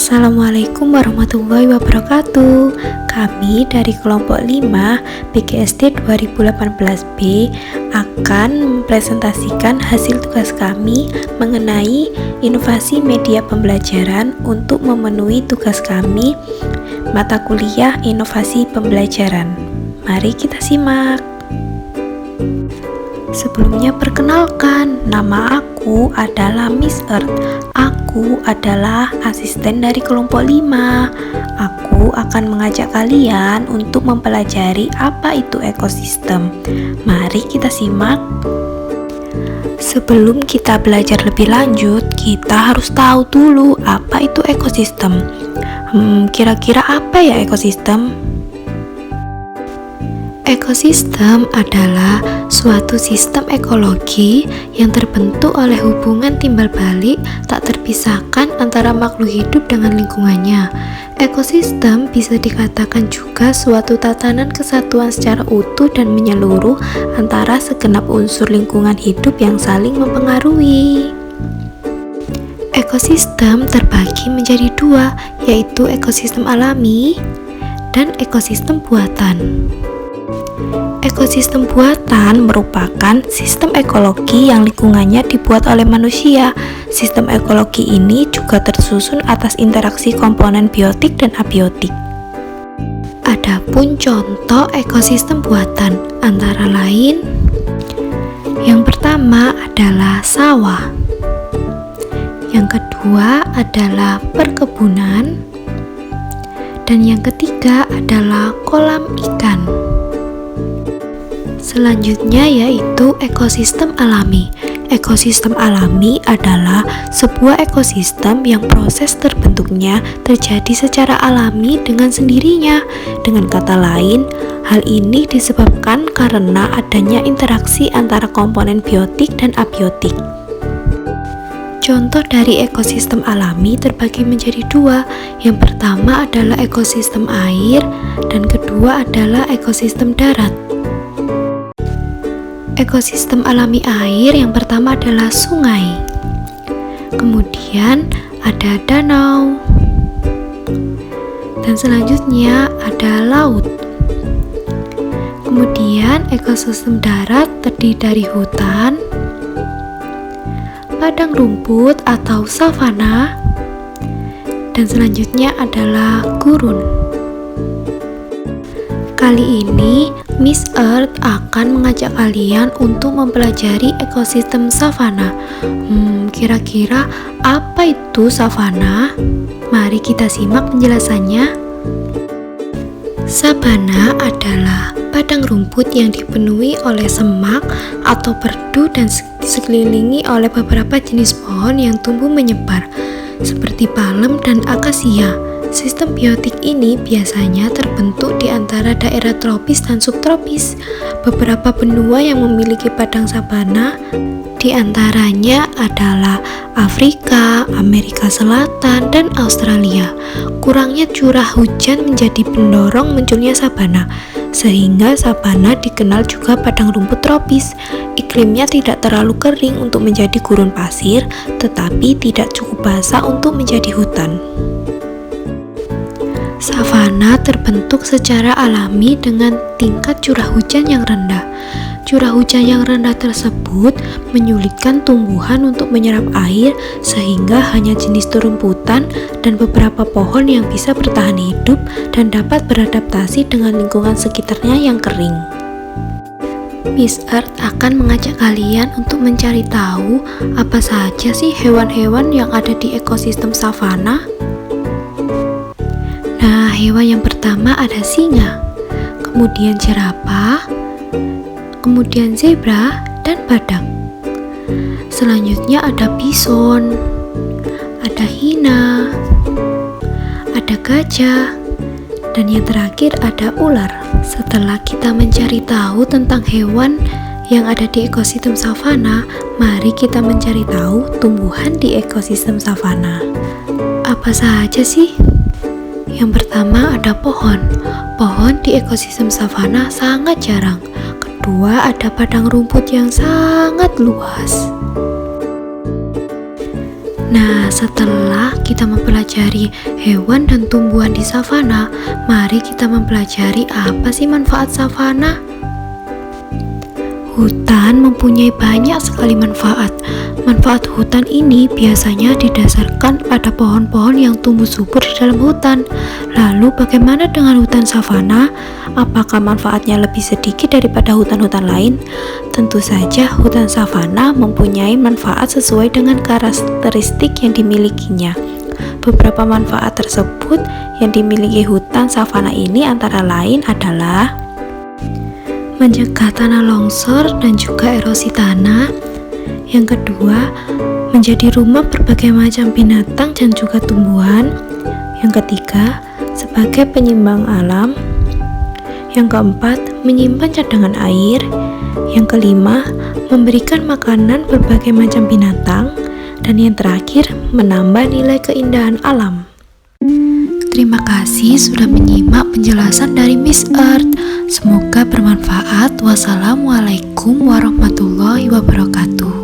Assalamualaikum warahmatullahi wabarakatuh. Kami dari kelompok 5 BGSD 2018B akan mempresentasikan hasil tugas kami mengenai inovasi media pembelajaran untuk memenuhi tugas kami mata kuliah inovasi pembelajaran. Mari kita simak. Sebelumnya perkenalkan, nama aku adalah Miss Earth. Aku adalah asisten dari kelompok 5. Aku akan mengajak kalian untuk mempelajari apa itu ekosistem. Mari kita simak. Sebelum kita belajar lebih lanjut, kita harus tahu dulu apa itu ekosistem. Kira-kira apa ya ekosistem? Ekosistem adalah suatu sistem ekologi yang terbentuk oleh hubungan timbal balik tak terpisahkan antara makhluk hidup dengan lingkungannya. Ekosistem bisa dikatakan juga suatu tatanan kesatuan secara utuh dan menyeluruh antara segenap unsur lingkungan hidup yang saling mempengaruhi. Ekosistem terbagi menjadi dua, yaitu ekosistem alami dan ekosistem buatan. Ekosistem buatan merupakan sistem ekologi yang lingkungannya dibuat oleh manusia. Sistem ekologi ini juga tersusun atas interaksi komponen biotik dan abiotik. Adapun contoh ekosistem buatan antara lain, yang pertama adalah sawah, yang kedua adalah perkebunan, dan yang ketiga adalah kolam ikan. Selanjutnya yaitu ekosistem alami. Ekosistem alami adalah sebuah ekosistem yang proses terbentuknya terjadi secara alami dengan sendirinya. Dengan kata lain, hal ini disebabkan karena adanya interaksi antara komponen biotik dan abiotik. Contoh dari ekosistem alami terbagi menjadi dua. Yang pertama adalah ekosistem air dan kedua adalah ekosistem darat. Ekosistem alami air yang pertama adalah sungai, kemudian ada danau, dan selanjutnya ada laut. Kemudian ekosistem darat terdiri dari hutan, padang rumput atau savana, dan selanjutnya adalah gurun. Kali ini Miss Earth akan mengajak kalian untuk mempelajari ekosistem savana. Kira-kira apa itu savana? Mari kita simak penjelasannya. Sabana adalah padang rumput yang dipenuhi oleh semak atau perdu dan dikelilingi oleh beberapa jenis pohon yang tumbuh menyebar, seperti palem dan akasia. Sistem biotik ini biasanya terbentuk di antara daerah tropis dan subtropis. Beberapa benua yang memiliki padang sabana di antaranya adalah Afrika, Amerika Selatan, dan Australia. Kurangnya curah hujan menjadi pendorong munculnya sabana, sehingga sabana dikenal juga padang rumput tropis. Iklimnya tidak terlalu kering untuk menjadi gurun pasir, tetapi tidak cukup basah untuk menjadi hutan. Savana terbentuk secara alami dengan tingkat curah hujan yang rendah. Curah hujan yang rendah tersebut menyulitkan tumbuhan untuk menyerap air, sehingga hanya jenis terumputan dan beberapa pohon yang bisa bertahan hidup dan dapat beradaptasi dengan lingkungan sekitarnya yang kering. Miss Earth akan mengajak kalian untuk mencari tahu apa saja sih hewan-hewan yang ada di ekosistem savana. Nah, hewan yang pertama ada singa, kemudian jerapah, kemudian zebra, dan badak. Selanjutnya ada bison, ada hina, ada gajah, dan yang terakhir ada ular. Setelah kita mencari tahu tentang hewan yang ada di ekosistem savana, mari kita mencari tahu tumbuhan di ekosistem savana. Apa saja sih? Yang pertama ada pohon. Pohon di ekosistem savana sangat jarang. Kedua ada padang rumput yang sangat luas. Nah, setelah kita mempelajari hewan dan tumbuhan di savana, mari kita mempelajari apa sih manfaat savana. Hutan mempunyai banyak sekali manfaat. Manfaat hutan ini biasanya didasarkan pada pohon-pohon yang tumbuh subur di dalam hutan. Lalu bagaimana dengan hutan savana? Apakah manfaatnya lebih sedikit daripada hutan-hutan lain? Tentu saja hutan savana mempunyai manfaat sesuai dengan karakteristik yang dimilikinya. Beberapa manfaat tersebut yang dimiliki hutan savana ini antara lain adalah mencegah tanah longsor dan juga erosi tanah. Yang kedua, menjadi rumah berbagai macam binatang dan juga tumbuhan. Yang ketiga, sebagai penyeimbang alam. Yang keempat, menyimpan cadangan air. Yang kelima, memberikan makanan berbagai macam binatang. Dan yang terakhir, menambah nilai keindahan alam. Terima kasih sudah menyimak penjelasan dari Miss Earth. Semoga bermanfaat. Wassalamualaikum warahmatullahi wabarakatuh.